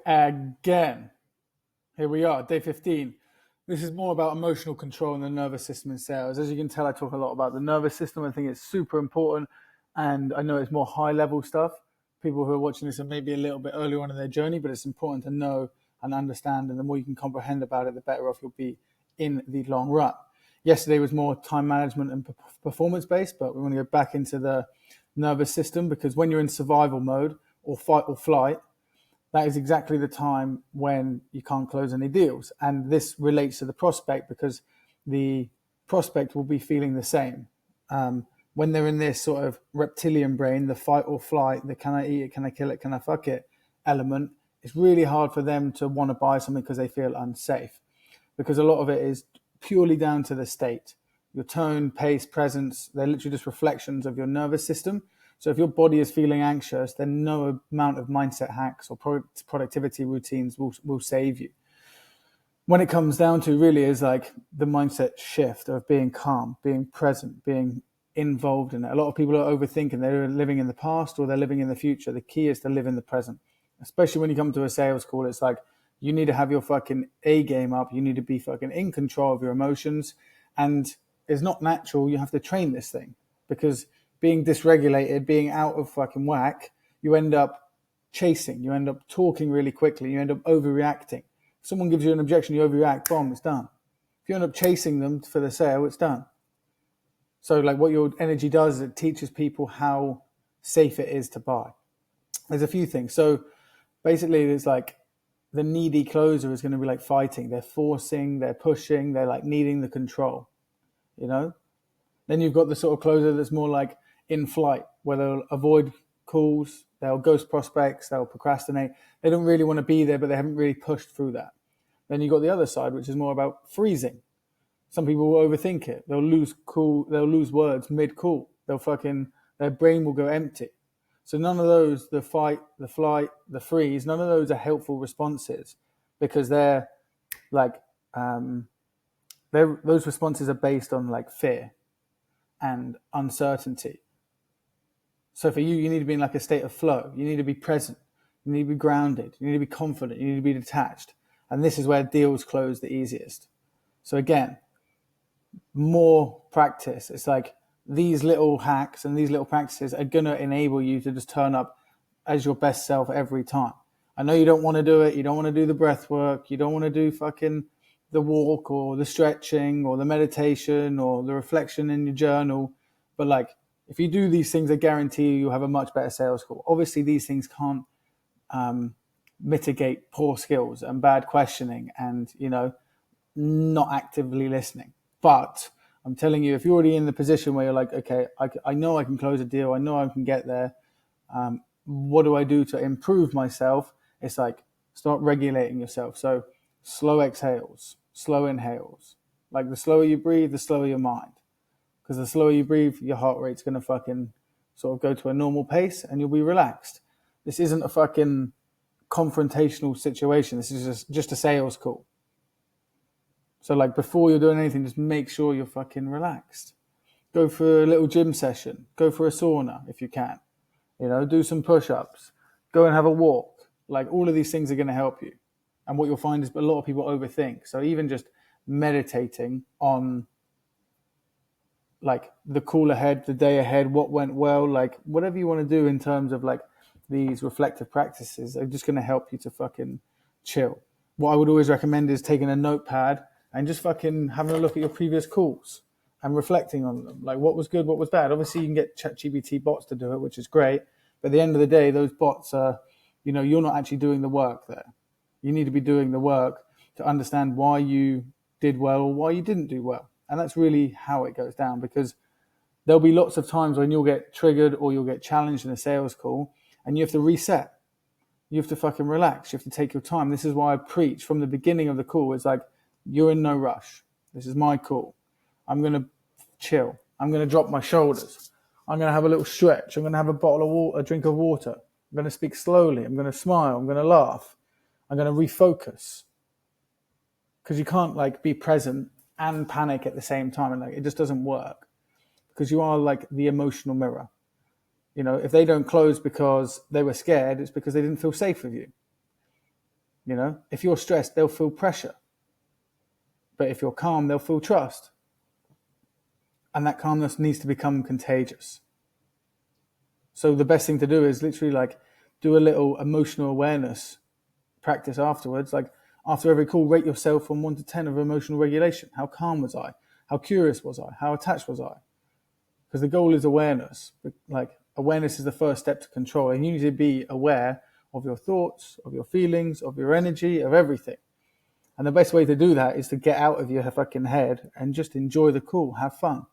again. Here we are, day 15. This is more about emotional control and the nervous system in sales. As you can tell, I talk a lot about the nervous system. I think it's super important. And I know it's more high level stuff. People who are watching this are maybe a little bit earlier on in their journey, but it's important to know and understand. And the more you can comprehend about it, the better off you'll be in the long run. Yesterday was more time management and performance based, but we want to go back into the nervous system because when you're in survival mode or fight or flight, that is exactly the time when you can't close any deals. And this relates to the prospect because the prospect will be feeling the same. When they're in this sort of reptilian brain, the fight or flight, the can I eat it, can I kill it, can I fuck it element, it's really hard for them to want to buy something because they feel unsafe. Because a lot of it is purely down to the state. Your tone, pace, presence, they're literally just reflections of your nervous system. So if your body is feeling anxious, then no amount of mindset hacks or productivity routines will save you. When it comes down to really is like the mindset shift of being calm, being present, being involved in it. A lot of people are overthinking. They're living in the past or they're living in the future. The key is to live in the present, especially when you come to a sales call. It's like you need to have your fucking A game up. You need to be fucking in control of your emotions. And it's not natural. You have to train this thing because being dysregulated, being out of fucking whack, you end up chasing, you end up talking really quickly, you end up overreacting. If someone gives you an objection, you overreact, boom, it's done. If you end up chasing them for the sale, it's done. So like what your energy does is it teaches people how safe it is to buy. There's a few things. So basically there's like the needy closer is going to be like fighting. They're forcing, they're pushing, they're like needing the control, you know? Then you've got the sort of closer that's more like in flight, where they'll avoid calls, they'll ghost prospects, they'll procrastinate. They don't really want to be there, but they haven't really pushed through that. Then you've got the other side, which is more about freezing. Some people will overthink it. They'll lose words mid-call. Their brain will go empty. So none of those, the fight, the flight, the freeze, none of those are helpful responses because they're like, those responses are based on like fear and uncertainty. So for you need to be in like a state of flow. You need to be present. You need to be grounded. You need to be confident. You need to be detached. And this is where deals close the easiest. So again, more practice. It's like these little hacks and these little practices are going to enable you to just turn up as your best self every time. I know you don't want to do it. You don't want to do the breath work. You don't want to do fucking the walk or the stretching or the meditation or the reflection in your journal. But like, if you do these things, I guarantee you'll have a much better sales call. Obviously, these things can't mitigate poor skills and bad questioning and, not actively listening. But I'm telling you, if you're already in the position where you're like, okay, I know I can close a deal. I know I can get there. What do I do to improve myself? It's like, start regulating yourself. So slow exhales, slow inhales. Like the slower you breathe, the slower your mind. Because the slower you breathe, your heart rate's going to fucking sort of go to a normal pace and you'll be relaxed. This isn't a fucking confrontational situation. This is just a sales call. So like before you're doing anything, just make sure you're fucking relaxed. Go for a little gym session. Go for a sauna if you can. Do some push-ups. Go and have a walk. Like all of these things are going to help you. And what you'll find is a lot of people overthink. So even just meditating on like the call ahead, the day ahead, what went well, like whatever you want to do in terms of like these reflective practices are just going to help you to fucking chill. What I would always recommend is taking a notepad and just fucking having a look at your previous calls and reflecting on them. Like what was good, what was bad. Obviously you can get ChatGPT bots to do it, which is great. But at the end of the day, those bots are, you're not actually doing the work there. You need to be doing the work to understand why you did well or why you didn't do well. And that's really how it goes down, because there'll be lots of times when you'll get triggered or you'll get challenged in a sales call and you have to reset. You have to fucking relax. You have to take your time. This is why I preach from the beginning of the call. It's like, you're in no rush. This is my call. I'm going to chill. I'm going to drop my shoulders. I'm going to have a little stretch. I'm going to have a bottle of water, a drink of water. I'm going to speak slowly. I'm going to smile. I'm going to laugh. I'm going to refocus. Because you can't like be present and panic at the same time. And like, it just doesn't work because you are like the emotional mirror. If they don't close because they were scared, it's because they didn't feel safe with you. You know, if you're stressed, they'll feel pressure. But if you're calm, they'll feel trust. And that calmness needs to become contagious. So the best thing to do is literally like do a little emotional awareness practice afterwards. Like after every call, rate yourself from 1 to 10 of emotional regulation. How calm was I? How curious was I? How attached was I? Because the goal is awareness. Like awareness is the first step to control. And you need to be aware of your thoughts, of your feelings, of your energy, of everything. And the best way to do that is to get out of your fucking head and just enjoy the call, have fun.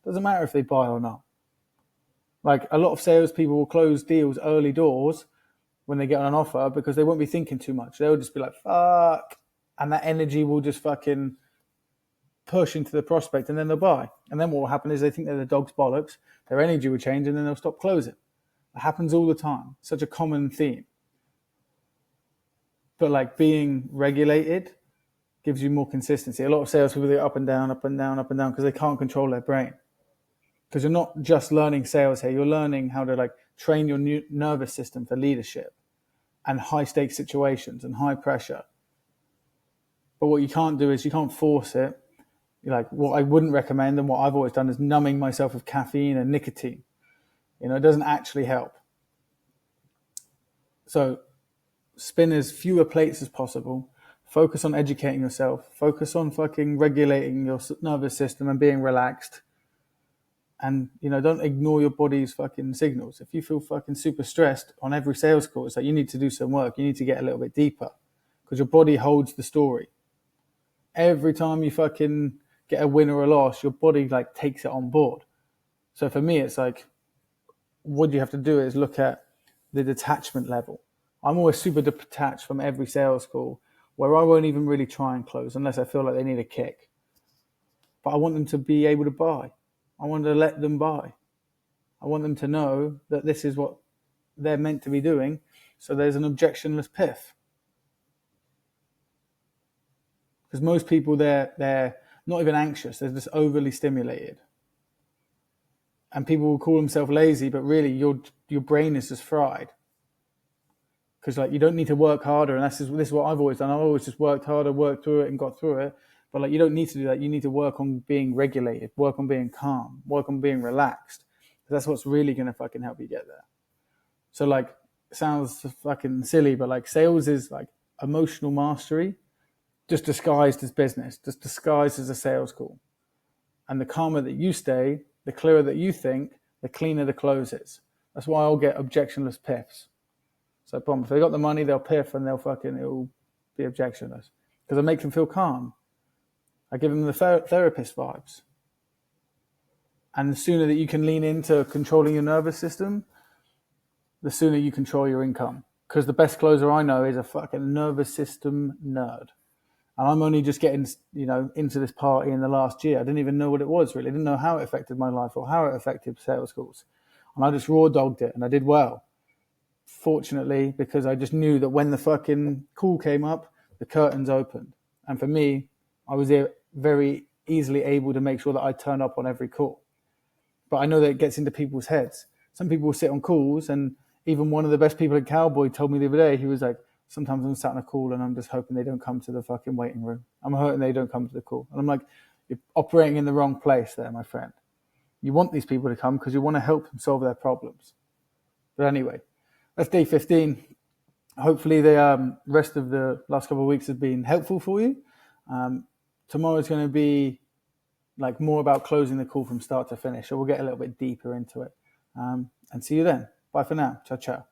Doesn't matter if they buy or not. Like a lot of salespeople will close deals early doors when they get on an offer because they won't be thinking too much. They'll just be like, fuck. And that energy will just fucking push into the prospect and then they'll buy. And then what will happen is they think they're the dog's bollocks. Their energy will change and then they'll stop closing. It happens all the time. Such a common theme. But like being regulated gives you more consistency. A lot of salespeople go up and down, up and down, up and down because they can't control their brain. Because you're not just learning sales here, you're learning how to like train your nervous system for leadership and high stakes situations and high pressure. But what you can't do is you can't force it. Like what I wouldn't recommend and what I've always done is numbing myself with caffeine and nicotine. You know, it doesn't actually help. So spin as fewer plates as possible. Focus on educating yourself. Focus on fucking regulating your nervous system and being relaxed. And, you know, don't ignore your body's fucking signals. If you feel fucking super stressed on every sales call, it's like you need to do some work. You need to get a little bit deeper because your body holds the story. Every time you fucking get a win or a loss, your body like takes it on board. So for me, it's like, what you have to do is look at the detachment level. I'm always super detached from every sales call where I won't even really try and close unless I feel like they need a kick. But I want them to be able to buy. I want to let them buy. I want them to know that this is what they're meant to be doing. So there's an objectionless piff. Because most people, they're not even anxious. They're just overly stimulated. And people will call themselves lazy, but really your brain is just fried. Because like you don't need to work harder. And this is what I've always done. I've always just worked harder, worked through it and got through it. But like you don't need to do that. You need to work on being regulated, work on being calm, work on being relaxed. That's what's really going to fucking help you get there. So like, it sounds fucking silly, but like sales is like emotional mastery, just disguised as business, just disguised as a sales call. And the calmer that you stay, the clearer that you think, the cleaner the close is. That's why I'll get objectionless piffs. So if they got the money, they'll piff and it'll be objectionless. Because I make them feel calm. I give them the therapist vibes. And the sooner that you can lean into controlling your nervous system, the sooner you control your income. Because the best closer I know is a fucking nervous system nerd. And I'm only just getting, you know, into this party in the last year. I didn't even know what it was really. I didn't know how it affected my life or how it affected sales calls. And I just raw dogged it and I did well. Fortunately, because I just knew that when the fucking call came up, the curtains opened. And for me, I was very easily able to make sure that I turn up on every call. But I know that it gets into people's heads. Some people will sit on calls, and even one of the best people at Cowboy told me the other day, he was like, sometimes I'm sat on a call and I'm just hoping they don't come to the fucking waiting room. I'm hoping they don't come to the call. And I'm like, you're operating in the wrong place there, my friend. You want these people to come because you want to help them solve their problems. But anyway, that's day 15. Hopefully the rest of the last couple of weeks has been helpful for you. Tomorrow is going to be like more about closing the call from start to finish. So we'll get a little bit deeper into it. And see you then. Bye for now. Ciao, ciao.